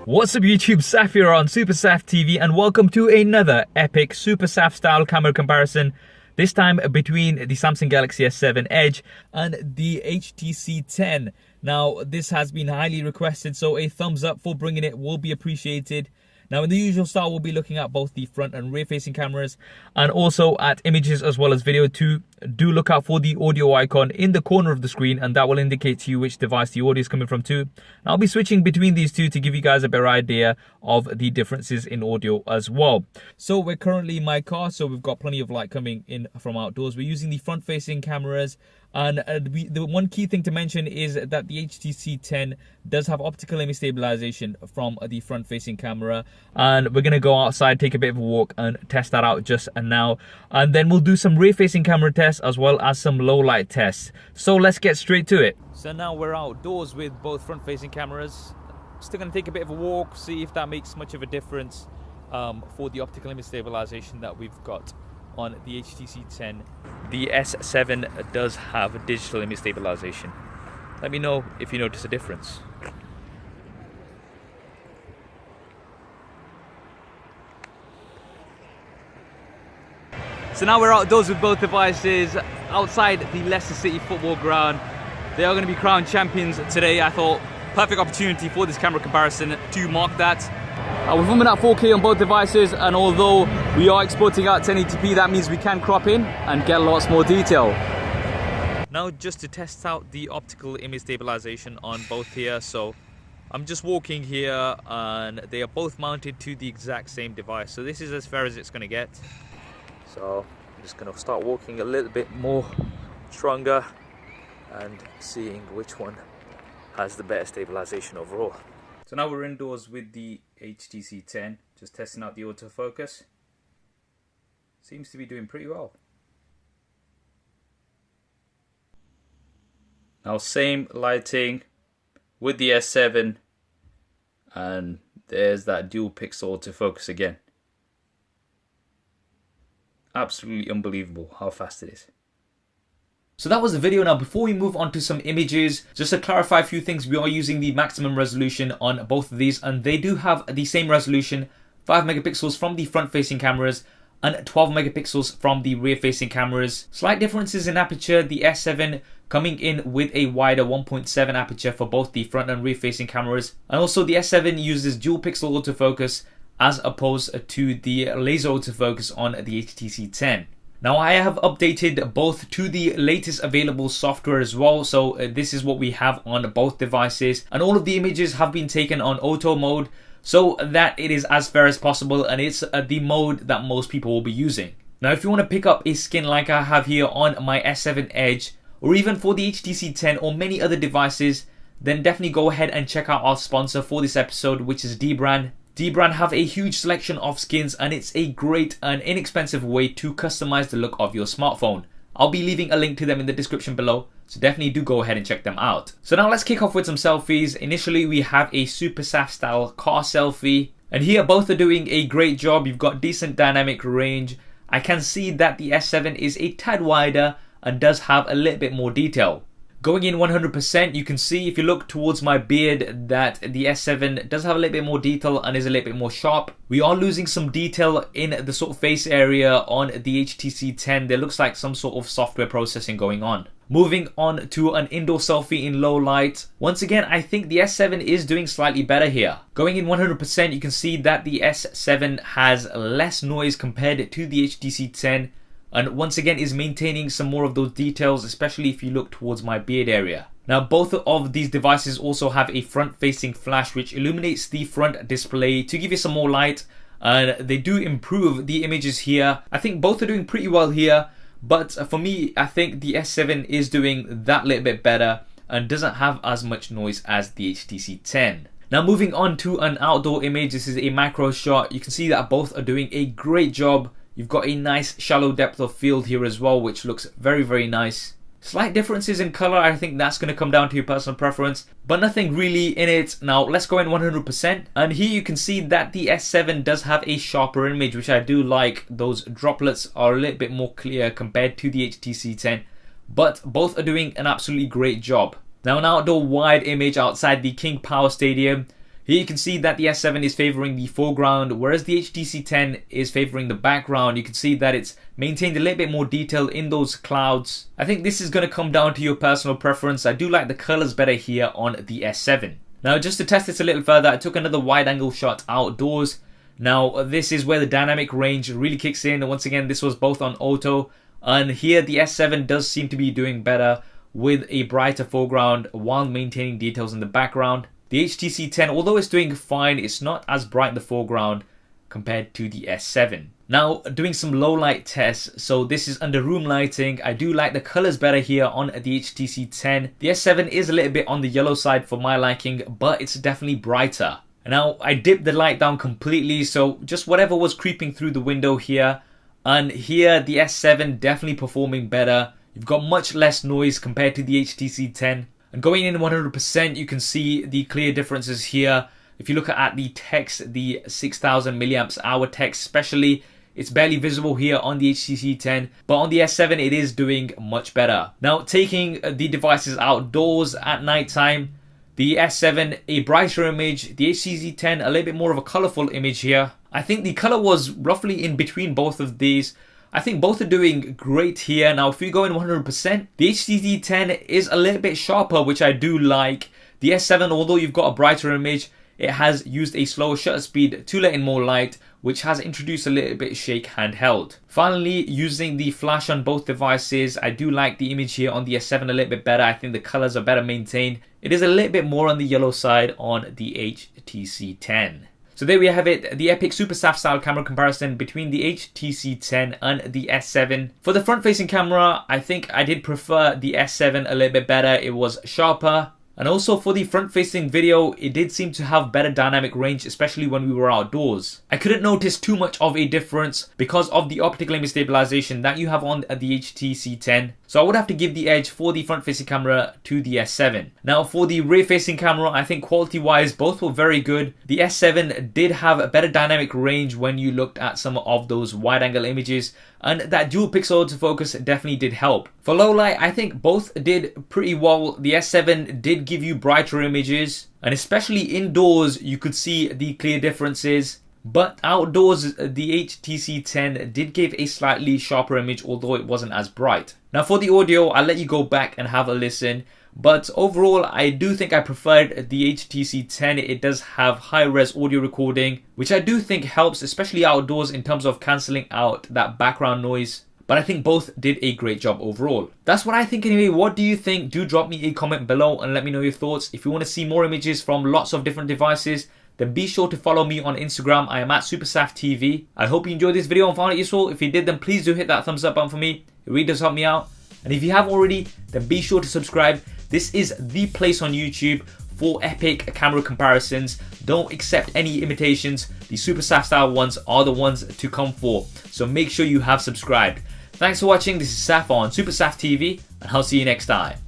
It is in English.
What's up YouTube, Saf here on Super Saf TV and welcome to another epic Super Saf style camera comparison. This time between the Samsung Galaxy S7 Edge and the HTC 10. Now this has been highly requested, so a thumbs up for bringing it will be appreciated. Now in the usual style, we'll be looking at both the front and rear facing cameras and also at images as well as video too. Do look out for the audio icon in the corner of the screen and that will indicate to you which device the audio is coming from too. And I'll be switching between these two to give you guys a better idea of the differences in audio as well. So we're currently in my car, so we've got plenty of light coming in from outdoors. We're using the front facing cameras. And the one key thing to mention is that the HTC 10 does have optical image stabilization from the front facing camera, and we're going to go outside, take a bit of a walk and test that out just now, and then we'll do some rear facing camera tests as well as some low light tests. So let's get straight to it. So now we're outdoors with both front facing cameras. Still going to take a bit of a walk, see if that makes much of a difference for the optical image stabilization that we've got on the HTC 10. The S7 does have digital image stabilization. Let me know if you notice a difference. So now we're outdoors with both devices outside the Leicester City football ground. They are going to be crowned champions today. I thought perfect opportunity for this camera comparison to mark that. We're filming at 4K on both devices, and although we are exporting out 1080p, that means we can crop in and get lots more detail. Now just to test out the optical image stabilization on both here, so I'm just walking here and they are both mounted to the exact same device. So this is as far as it's going to get. So I'm just going to start walking a little bit more stronger and seeing which one has the better stabilization overall. So now we're indoors with the HTC 10, just testing out the autofocus. Seems to be doing pretty well. Now same lighting with the S7, and there's that dual pixel autofocus again. Absolutely unbelievable how fast it is. So that was the video. Now before we move on to some images, just to clarify a few things, we are using the maximum resolution on both of these, and they do have the same resolution, 5 megapixels from the front facing cameras and 12 megapixels from the rear facing cameras. Slight differences in aperture, the S7 coming in with a wider 1.7 aperture for both the front and rear facing cameras, and also the S7 uses dual pixel autofocus as opposed to the laser autofocus on the HTC 10. Now I have updated both to the latest available software as well, so this is what we have on both devices, and all of the images have been taken on auto mode so that it is as fair as possible, and it's the mode that most people will be using. Now if you want to pick up a skin like I have here on my S7 Edge, or even for the HTC 10 or many other devices, then definitely go ahead and check out our sponsor for this episode, which is Dbrand. Dbrand have a huge selection of skins, and it's a great and inexpensive way to customize the look of your smartphone. I'll be leaving a link to them in the description below, so definitely do go ahead and check them out. So now let's kick off with some selfies. Initially we have a Super Saf style car selfie, and here both are doing a great job. You've got decent dynamic range. I can see that the S7 is a tad wider and does have a little bit more detail. Going in 100%, you can see if you look towards my beard that the S7 does have a little bit more detail and is a little bit more sharp. We are losing some detail in the sort of face area on the HTC 10. There looks like some sort of software processing going on. Moving on to an indoor selfie in low light. Once again, I think the S7 is doing slightly better here. Going in 100%, you can see that the S7 has less noise compared to the HTC 10. And once again is maintaining some more of those details, especially if you look towards my beard area. Now both of these devices also have a front facing flash which illuminates the front display to give you some more light, and they do improve the images here. I think both are doing pretty well here, but for me I think the S7 is doing that little bit better and doesn't have as much noise as the HTC 10. Now moving on to an outdoor image, this is a macro shot. You can see that both are doing a great job. You've got a nice shallow depth of field here as well, which looks very, very nice. Slight differences in color, I think that's going to come down to your personal preference, but nothing really in it. Now let's go in 100%, and here you can see that the S7 does have a sharper image, which I do like. Those droplets are a little bit more clear compared to the HTC 10, but both are doing an absolutely great job. Now an outdoor wide image outside the King Power Stadium. Here you can see that the S7 is favoring the foreground, whereas the HTC 10 is favoring the background. You can see that it's maintained a little bit more detail in those clouds. I think this is going to come down to your personal preference. I do like the colors better here on the S7. Now, just to test this a little further, I took another wide angle shot outdoors. Now, this is where the dynamic range really kicks in. Once again, this was both on auto, and here the S7 does seem to be doing better with a brighter foreground while maintaining details in the background. The HTC 10, although it's doing fine, it's not as bright in the foreground compared to the S7. Now, doing some low light tests. So this is under room lighting. I do like the colors better here on the HTC 10. The S7 is a little bit on the yellow side for my liking, but it's definitely brighter. Now, I dipped the light down completely, so just whatever was creeping through the window here. And here, the S7 definitely performing better. You've got much less noise compared to the HTC 10. And going in 100%, you can see the clear differences here. If you look at the text, the 6000 milliamps hour text especially, it's barely visible here on the HTC 10, but on the S7 it is doing much better. Now, taking the devices outdoors at night time, the S7 a brighter image, the HTC 10 a little bit more of a colorful image here. I think the color was roughly in between both of these. I think both are doing great here. Now, if you go in 100%, the HTC 10 is a little bit sharper, which I do like. The S7, although you've got a brighter image, it has used a slower shutter speed to let in more light, which has introduced a little bit shake handheld. Finally, using the flash on both devices, I do like the image here on the S7 a little bit better. I think the colors are better maintained. It is a little bit more on the yellow side on the HTC 10. So there we have it, the epic super SAF style camera comparison between the HTC 10 and the S7. For the front facing camera, I think I did prefer the S7 a little bit better. It was sharper. And also for the front facing video, it did seem to have better dynamic range, especially when we were outdoors. I couldn't notice too much of a difference because of the optical image stabilization that you have on the HTC 10. So I would have to give the edge for the front facing camera to the S7. Now for the rear facing camera, I think quality wise both were very good. The S7 did have a better dynamic range when you looked at some of those wide angle images, and that dual pixel autofocus definitely did help. For low light, I think both did pretty well. The S7 did give you brighter images, and especially indoors you could see the clear differences. But outdoors, the HTC 10 did give a slightly sharper image, although it wasn't as bright. Now for the audio, I'll let you go back and have a listen. But overall, I do think I preferred the HTC 10. It does have high-res audio recording, which I do think helps, especially outdoors in terms of cancelling out that background noise. But I think both did a great job overall. That's what I think anyway. What do you think? Do drop me a comment below and let me know your thoughts. If you want to see more images from lots of different devices, then be sure to follow me on Instagram. I am at SuperSafTV. I hope you enjoyed this video and found it useful. If you did, then please do hit that thumbs up button for me. It really does help me out. And if you have already, then be sure to subscribe. This is the place on YouTube for epic camera comparisons. Don't accept any imitations. The Super SAF style ones are the ones to come for. So make sure you have subscribed. Thanks for watching. This is Saf on Super Saf TV, and I'll see you next time.